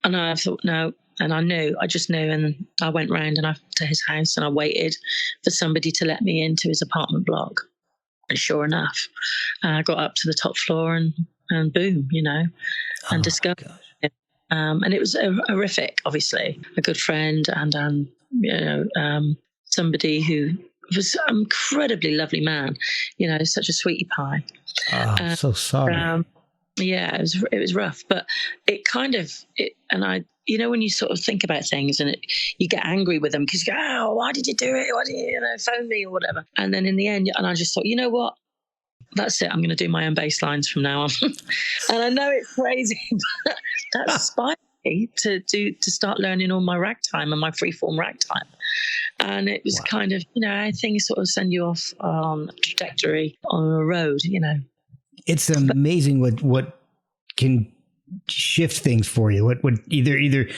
And I thought, no. And I just knew. And I went round to his house, and I waited for somebody to let me into his apartment block. And sure enough, I got up to the top floor and boom, and discovered it. And it was horrific, obviously. A good friend and, somebody who was an incredibly lovely man, such a sweetie pie. Oh, I'm so sorry. Yeah, it was rough, but it kind of, and I, when you sort of think about things and you get angry with them because you go, oh, why did you do it? Why did you, phone me or whatever? And then in the end, and I just thought, you know what? That's it. I'm going to do my own bass lines from now on. And I know it's crazy, but that inspired me to start learning all my ragtime and my freeform ragtime. And it was kind of, things sort of send you off on a trajectory on a road, It's amazing what can shift things for you. What either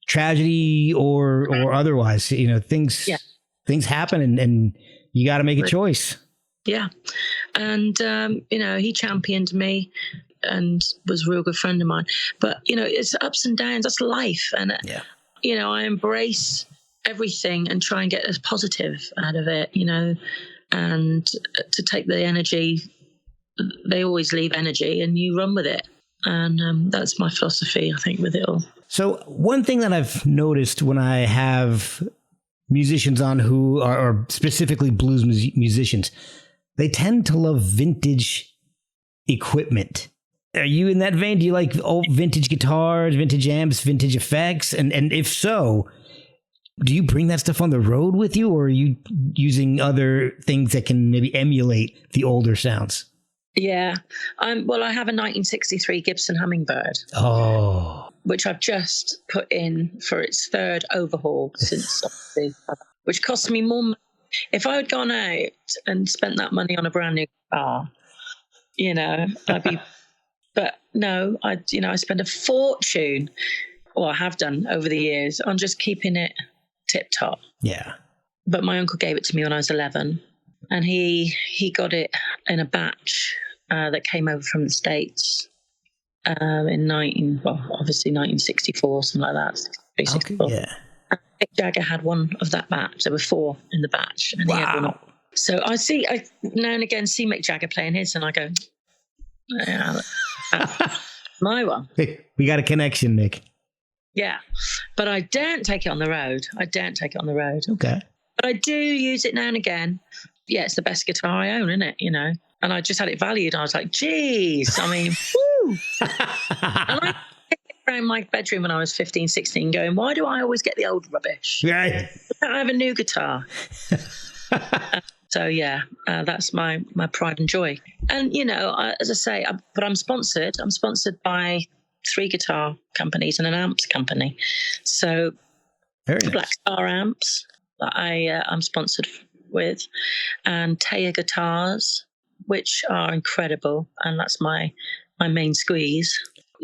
tragedy or otherwise, things happen and you got to make a choice. Yeah. And, he championed me and was a real good friend of mine. But, it's ups and downs. That's life. And, I embrace everything and try and get as positive out of it, and to take the energy. They always leave energy and you run with it. And that's my philosophy, I think, with it all. So one thing that I've noticed when I have musicians on who are specifically blues musicians, they tend to love vintage equipment. Are you in that vein? Do you like old vintage guitars, vintage amps, vintage effects? And if so, do you bring that stuff on the road with you, or are you using other things that can maybe emulate the older sounds? Yeah. I have a 1963 Gibson Hummingbird. Oh. Which I've just put in for its third overhaul since, which cost me more. If I had gone out and spent that money on a brand new car, I'd be, but no, I spend a fortune, or I have done over the years, on just keeping it tip top. Yeah. But my uncle gave it to me when I was 11. And he got it in a batch that came over from the States in 1964, something like that. 64. Okay, yeah. Mick Jagger had one of that batch. There were 4 in the batch, and he had one. So I now and again see Mick Jagger playing his, and I go, yeah, my one. Hey, we got a connection, Mick. Yeah, but I daren't take it on the road. Okay. But I do use it now and again. Yeah, it's the best guitar I own, isn't it? And I just had it valued. I was like, geez, I mean, woo. And I around my bedroom when I was 15, 16 going, why do I always get the old rubbish? Right. I have a new guitar. So, yeah, that's my pride and joy. And, as I say, I'm sponsored. I'm sponsored by 3 guitar companies and an amps company. So, very nice. Black Star amps that I'm sponsored with, and Taya guitars, which are incredible, and that's my main squeeze.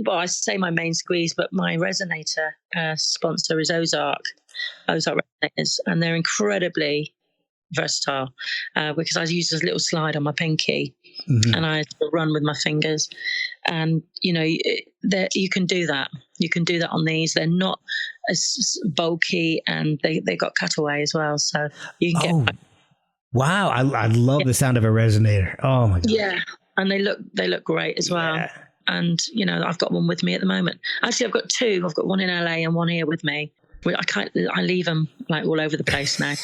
Well, I say my main squeeze, but my resonator sponsor is Ozark resonators, and they're incredibly versatile because I use this little slide on my pinky and I run with my fingers. And, you know, you can do that. You can do that on these. They're not as bulky and they got cutaway as well. So you can get... Wow. I love the sound of a resonator. Oh, my God. Yeah. And they look great as well. Yeah. And, you know, I've got one with me at the moment. Actually, I've got two. I've got one in LA and one here with me. I leave them like all over the place now.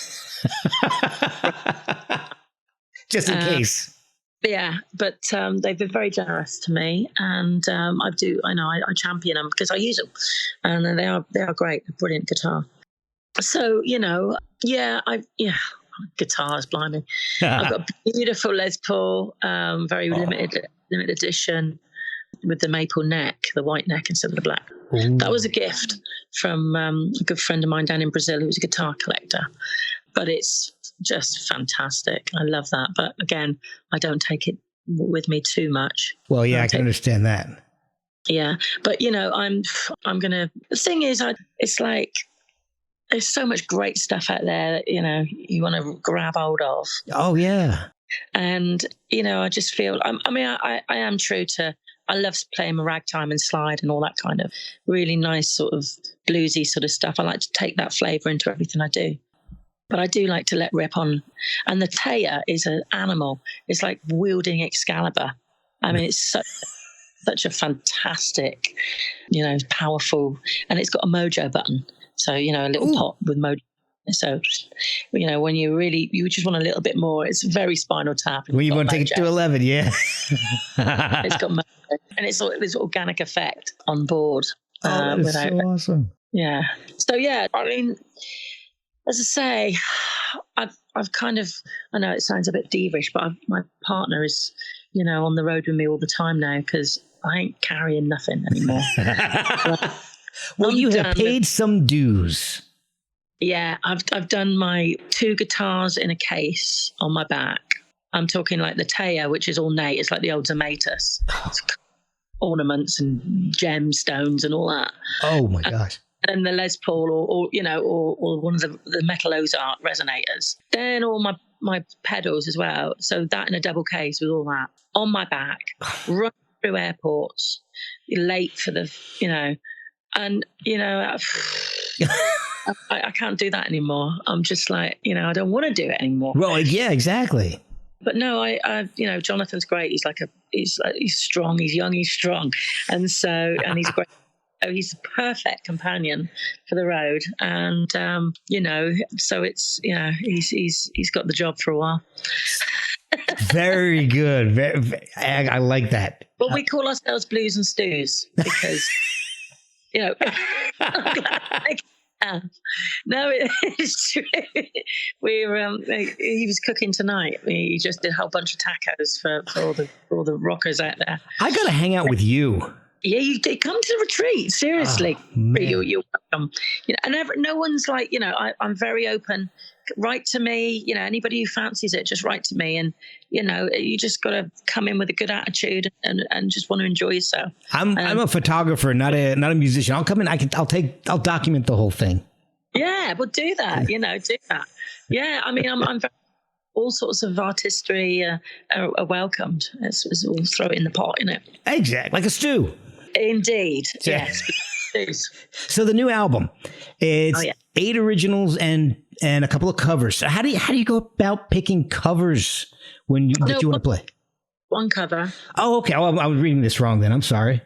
Just in case. Yeah, but they've been very generous to me, and I champion them because I use them, and they are great. They're brilliant guitar. So, you know, guitars, blimey. I've got a beautiful Les Paul, very limited edition with the maple neck, the white neck instead of the black. Ooh. That was a gift from a good friend of mine down in Brazil who was a guitar collector. But it's just fantastic. I love that. But again, I don't take it with me too much. Well, yeah, I can understand that. Yeah. But, you know, I'm going to... The thing is, it's like... There's so much great stuff out there that, you know, you want to grab hold of. Oh, yeah. And, you know, I just feel... I am true to... I love playing my ragtime and slide and all that kind of really nice sort of bluesy sort of stuff. I like to take that flavour into everything I do. But I do like to let rip on. And the Taya is an animal. It's like wielding Excalibur. I mean, it's such a fantastic, you know, powerful. And it's got a mojo button. So, you know, a little pot with mojo. So, you know, when you just want a little bit more, it's very Spinal Tap. Well, you want to take it to 11, yeah. It's got mojo. And it's this organic effect on board. That's so awesome. Yeah. So, yeah, I mean... As I say, I've kind of, I know it sounds a bit divish, but my partner is, you know, on the road with me all the time now because I ain't carrying nothing anymore. Well, you have paid some dues. Yeah, I've done my 2 guitars in a case on my back. I'm talking like the Taya, which is ornate. It's like the old Zamatus. It's ornaments and gemstones and all that. Oh, my gosh. And the Les Paul or one of the Metal Ozark resonators. Then all my pedals as well. So that in a double case with all that on my back, run through airports, late for the, you know, and, you know, I can't do that anymore. I'm just like, you know, I don't want to do it anymore. Well, yeah, exactly. But no, I you know, Jonathan's great. He's strong. He's young. He's strong. And he's great. So he's a perfect companion for the road, and you know, so it's, you know, he's got the job for a while. Very good. I like that. Well, we call ourselves Blues and Stews because, you know, no, it's true. He was cooking tonight. He just did a whole bunch of tacos for all the rockers out there. I got to hang out with you. Yeah, you did come to the retreat. Seriously, you're welcome. You know, and no one's like, you know, I'm very open. Write to me. You know, anybody who fancies it, just write to me. And you know, you just got to come in with a good attitude and just want to enjoy yourself. I'm a photographer, not a musician. I'll come in. I'll document the whole thing. Yeah, well, do that. You know, do that. Yeah, I mean, I'm very, all sorts of artistry are welcomed. We'll throw it in the pot, you know. Exactly, like a stew. Indeed, yes. So the new album, it's 8 originals and a couple of covers. So how do you go about picking covers that you want to play? One cover. Oh, okay. I was reading this wrong then. I'm sorry.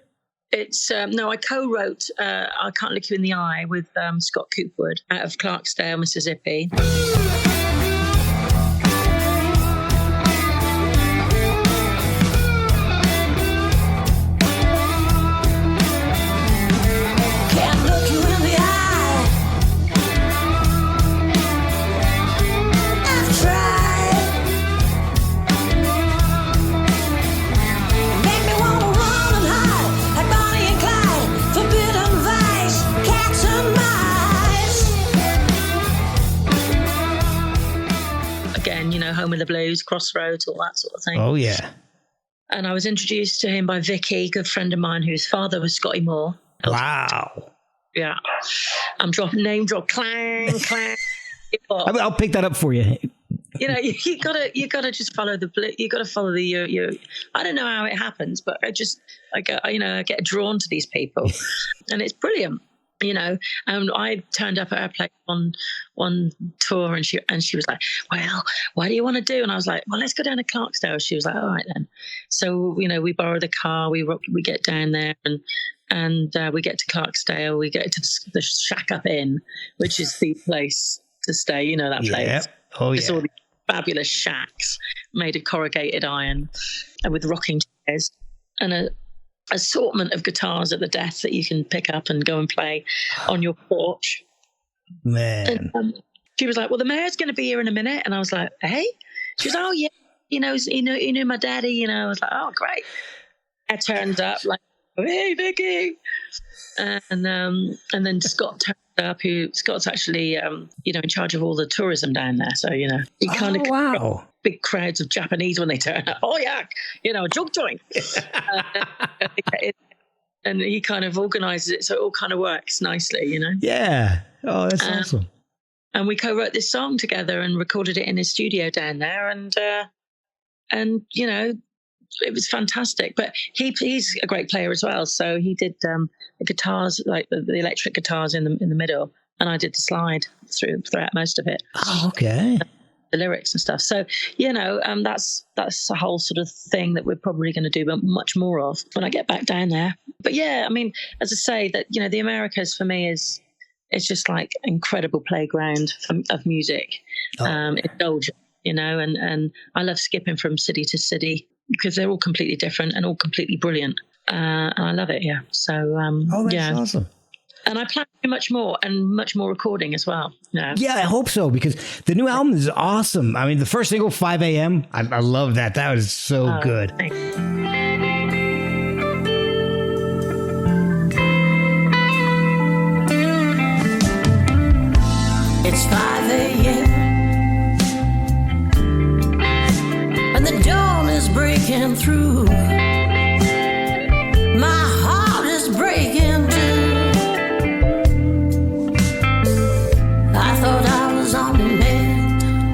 It's I co-wrote I Can't Look You in the Eye with Scott Coopwood out of Clarksdale, Mississippi. Home of the Blues, Crossroads, all that sort of thing. Oh, yeah. And I was introduced to him by Vicky, a good friend of mine, whose father was Scotty Moore. Wow. Yeah. I'm dropping name drop, clang, clang. I'll pick that up for you. You know, you gotta just follow you gotta follow your. I don't know how it happens, but I get drawn to these people, and it's brilliant. You know, I turned up at her place on one tour, and she was like, "Well, what do you want to do?" And I was like, "Well, let's go down to Clarksdale." She was like, "All right then." So you know, we borrow the car, we get down there, and we get to Clarksdale, we get to the Shack Up Inn, which is the place to stay. You know that place? Yep. Oh yeah. It's all these fabulous shacks made of corrugated iron and with rocking chairs and a assortment of guitars at the desk that you can pick up and go and play on your porch. Man. And, she was like, "Well, the mayor's going to be here in a minute," and I was like, "Hey?" She was, "Oh yeah, he knew my daddy." You know, I was like, "Oh great." I turned up like, "Hey, Vicky," and then Scott turned up. Scott's actually in charge of all the tourism down there. So you know, he kind of wow. Big crowds of Japanese when they turn up. Oh yeah, jog joint. And he kind of organises it so it all kind of works nicely, you know. Yeah. Oh, that's awesome. And we co-wrote this song together and recorded it in his studio down there, and you know, it was fantastic. But he's a great player as well. So he did the guitars, like the electric guitars in the middle, and I did the slide throughout most of it. Oh, okay. The lyrics and stuff. So, you know, that's a whole sort of thing that we're probably going to do much more of when I get back down there. But yeah, I mean, as I say, that, you know, the Americas for me it's just like incredible playground of music. Indulgent, you know, and I love skipping from city to city because they're all completely different and all completely brilliant. And I love it. Yeah. So, that's awesome. And I plan to do much more recording as well. Yeah. Yeah, I hope so, because the new album is awesome. I mean, the first single, 5 a.m., I love that. That was so good. Thanks. It's 5 a.m. and the dawn is breaking through. My heart is breaking too. I thought I was on the mend,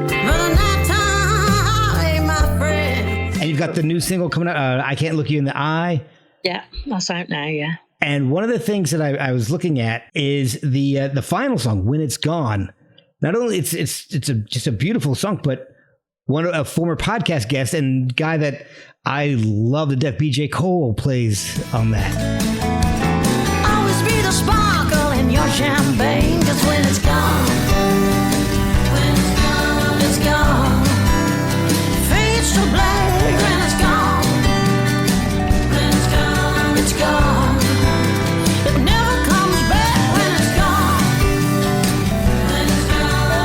but at night time, my friend. And you've got the new single coming out, I Can't Look You in the Eye. Yeah, that's out now, yeah. And one of the things that I was looking at is the final song, When It's Gone. Not only it's just a beautiful song, but a former podcast guest and guy that I love to death, BJ Cole, plays on that. Always be the sparkle in your champagne, 'cause when it's gone, it's gone. Fades to black when it's gone. It's gone. It never comes back when it's gone.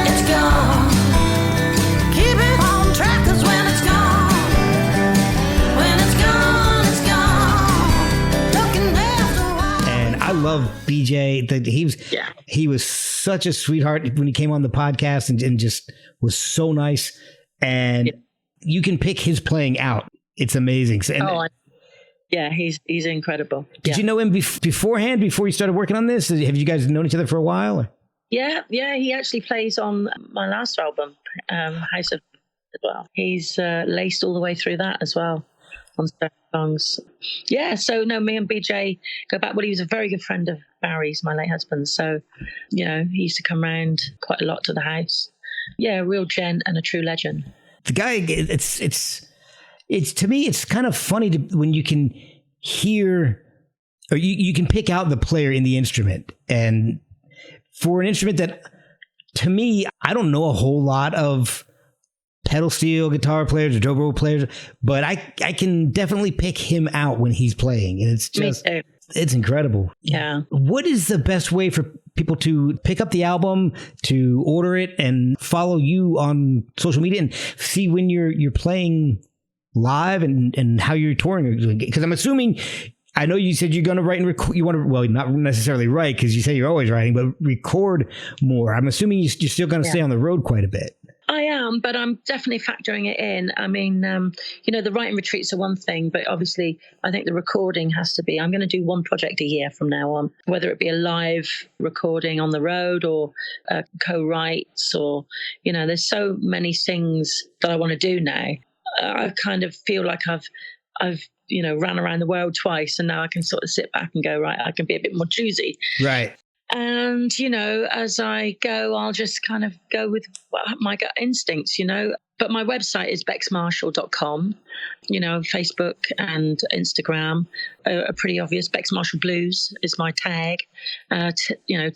It's gone. Keep it on track, 'cause when it's gone, it's gone. Looking after. And I love BJ. He was such a sweetheart when he came on the podcast and just was so nice. And you can pick his playing out. It's amazing. Yeah, he's incredible. Did you know him beforehand, before you started working on this? Have you guys known each other for a while? Or? Yeah, he actually plays on my last album, House of as well. He's laced all the way through that as well on certain songs. Yeah, so no, me and BJ go back. Well, he was a very good friend of Barry's, my late husband. So, you know, he used to come round quite a lot to the house. Yeah, a real gent and a true legend. The guy, it's to me, it's kind of funny when you can hear, or you can pick out the player in the instrument. And for an instrument that, to me, I don't know a whole lot of pedal steel guitar players or dobro players, but I can definitely pick him out when he's playing. And it's just, it's incredible. Yeah. What is the best way for people to pick up the album, to order it and follow you on social media and see when you're playing live and how you're touring? Because I'm assuming, I know you said you're going to write and record. You want to, well, not necessarily write, because you say you're always writing, but record more. I'm assuming you're still going to stay on the road quite a bit. I am, but I'm definitely factoring it in. I mean, the writing retreats are one thing, but obviously I think the recording has to be. I'm going to do one project a year from now on, whether it be a live recording on the road or co-writes or, there's so many things that I want to do now. I kind of feel like I've ran around the world twice, and now I can sort of sit back and go, right, I can be a bit more choosy. Right. And, as I go, I'll just kind of go with my gut instincts, But my website is bexmarshall.com. Facebook and Instagram are pretty obvious. Bex Marshall Blues is my tag.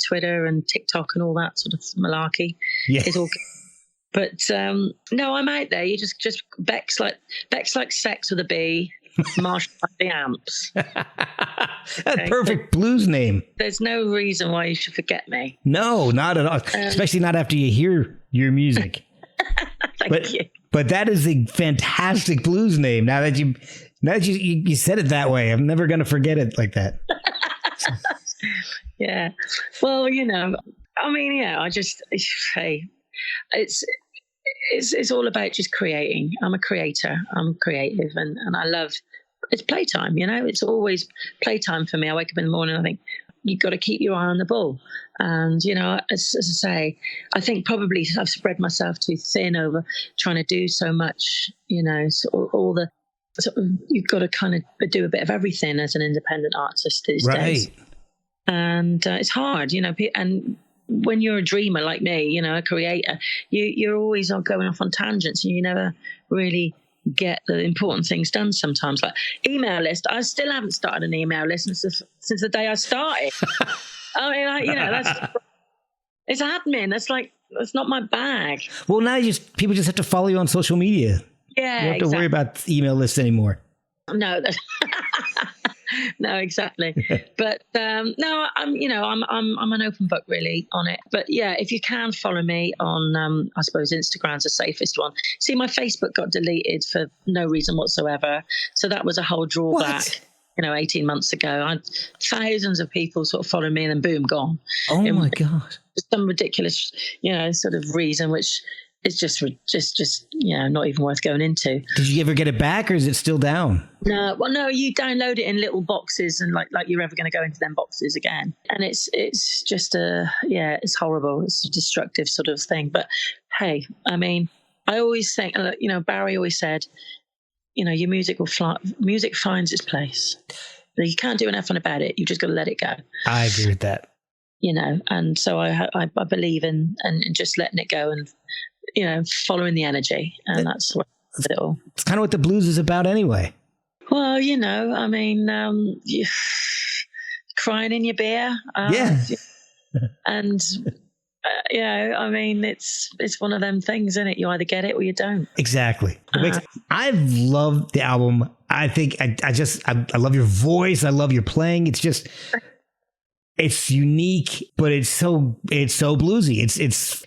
Twitter and TikTok and all that sort of malarkey is all. But no, I'm out there. You just Bex like sex with a B. Marshall like the amps. A perfect blues name. There's no reason why you should forget me. No, not at all. Especially not after you hear your music. Thank you. But that is a fantastic blues name. Now that you said it that way, I'm never going to forget it like that. Yeah. Well, it's all about just creating. I'm a creator. I'm creative, and I love. It's playtime. It's always playtime for me. I wake up in the morning and I think you've got to keep your eye on the ball. And as I say, I think probably I've spread myself too thin over trying to do so much. All the sort of, you've got to kind of do a bit of everything as an independent artist these days. And it's hard, and when you're a dreamer like me, a creator, you're always going off on tangents, and you never really get the important things done sometimes. Like email list, I still haven't started an email list since the day I started. I mean, it's admin. That's not my bag. Well, now people just have to follow you on social media. Yeah, you don't have to worry about email lists anymore. No, no, exactly. But no, I'm an open book really on it. But yeah, if you can follow me on, I suppose Instagram's the safest one. See, my Facebook got deleted for no reason whatsoever, so that was a whole drawback. What? 18 months ago, I had thousands of people sort of follow me, and then boom, gone. Oh my God! Some ridiculous, sort of reason, which is just not even worth going into. Did you ever get it back, or is it still down? No, well, no, you download it in little boxes, and like you're ever going to go into them boxes again. And it's just it's horrible. It's a destructive sort of thing. But hey, I mean, I always think, Barry always said, your music music finds its place. You can't do nothing about it. You just got to let it go. I agree with that. And so I believe in and just letting it go and following the energy, and that's what it all. It's kind of what the blues is about, anyway. Well, I mean, you crying in your beer, and I mean, it's one of them things, isn't it? You either get it or you don't. Exactly. I've loved the album. I think I love your voice. I love your playing. It's just. It's unique, but it's so bluesy.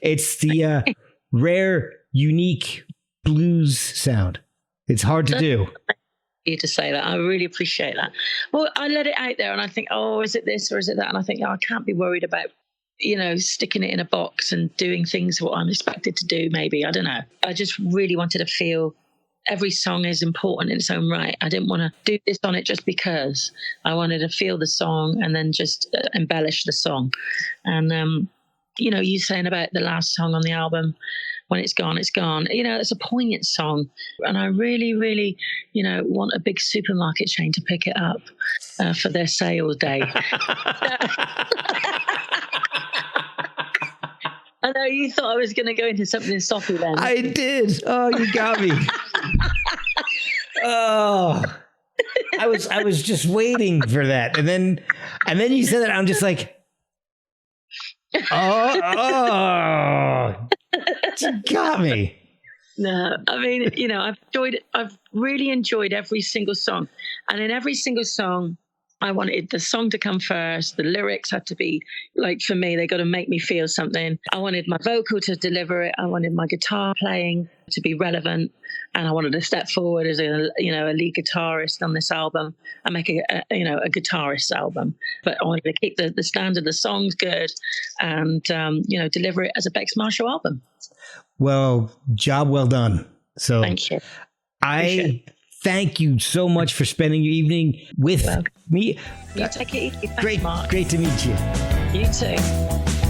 It's the rare, unique blues sound. It's hard to do. You to say that. I really appreciate that. Well, I let it out there, and I think, oh, is it this or is it that? And I think, I can't be worried about, sticking it in a box and doing things what I'm expected to do. Maybe, I don't know. I just really wanted to feel. Every song is important in its own right. I didn't want to do this on it just because. I wanted to feel the song and then just embellish the song. And, you saying about the last song on the album, when it's gone, it's gone. It's a poignant song. And I really, really, want a big supermarket chain to pick it up for their sales day. I know you thought I was going to go into something soppy then. I did. Oh, you got me. Oh, I was just waiting for that, and then you said that. I'm just like, oh, you got me. No, I mean, I've really enjoyed every single song, and in every single song, I wanted the song to come first. The lyrics had to be, like, for me, they got to make me feel something. I wanted my vocal to deliver it. I wanted my guitar playing to be relevant. And I wanted to step forward as a lead guitarist on this album and make a guitarist album. But I wanted to keep the standard, the songs good, and deliver it as a Bex Marshall album. Well, job well done. So thank you. I thank you so much for spending your evening with me. You take it easy. Thanks, Great, Mark. great to meet you. You too.